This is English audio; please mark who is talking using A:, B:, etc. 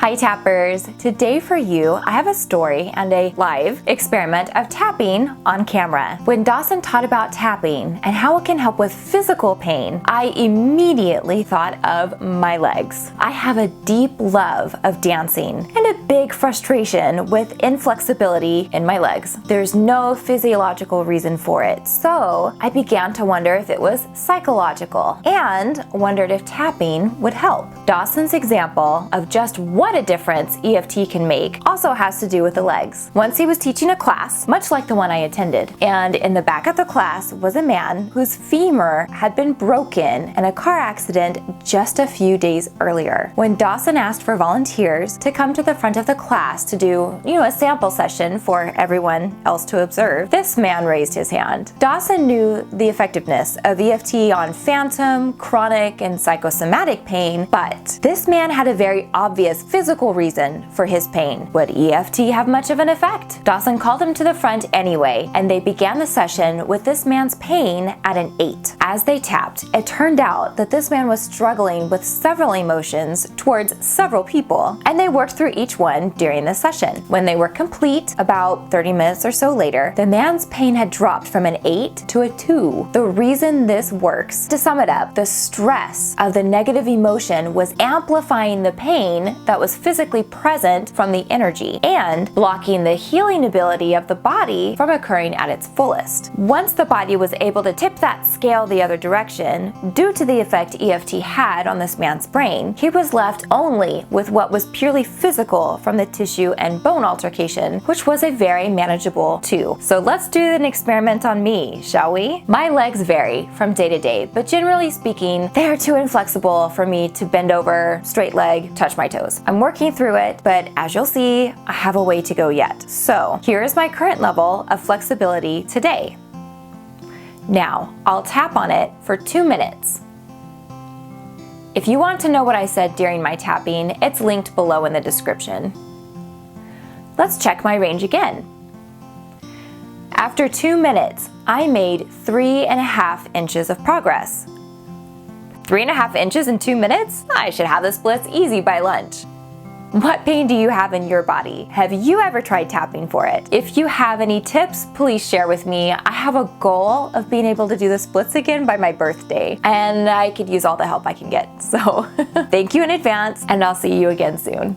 A: Hi tappers! Today for you, I have a story and a live experiment of tapping on camera. When Dawson taught about tapping and how it can help with physical pain, I immediately thought of my legs. I have a deep love of dancing and a big frustration with inflexibility in my legs. There's no physiological reason for it, so I began to wonder if it was psychological and wondered if tapping would help. Dawson's example of just what a difference EFT can make also has to do with the legs. Once he was teaching a class, much like the one I attended, and in the back of the class was a man whose femur had been broken in a car accident just a few days earlier. When Dawson asked for volunteers to come to the front of the class to do, a sample session for everyone else to observe, this man raised his hand. Dawson knew the effectiveness of EFT on phantom, chronic, and psychosomatic pain, but this man had a very obvious physical reason for his pain. Would EFT have much of an effect? Dawson called him to the front anyway, and they began the session with this man's pain at an 8. As they tapped, it turned out that this man was struggling with several emotions towards several people, and they worked through each one during the session. When they were complete, about 30 minutes or so later, the man's pain had dropped from an 8 to a 2. The reason this works, to sum it up, the stress of the negative emotion was amplifying the pain that was physically present from the energy and blocking the healing ability of the body from occurring at its fullest. Once the body was able to tip that scale the other direction, due to the effect EFT had on this man's brain, he was left only with what was purely physical from the tissue and bone altercation, which was a very manageable 2. So let's do an experiment on me, shall we? My legs vary from day to day, but generally speaking, they are too inflexible for me to bend over, straight leg, touch my toes. I'm working through it, but as you'll see, I have a way to go yet. So here is my current level of flexibility today. Now, I'll tap on it for 2 minutes. If you want to know what I said during my tapping, it's linked below in the description. Let's check my range again. After 2 minutes, I made 3.5 inches of progress. 3.5 inches in 2 minutes? I should have the splits easy by lunch. What pain do you have in your body? Have you ever tried tapping for it? If you have any tips, please share with me. I have a goal of being able to do the splits again by my birthday, and I could use all the help I can get. So thank you in advance, and I'll see you again soon.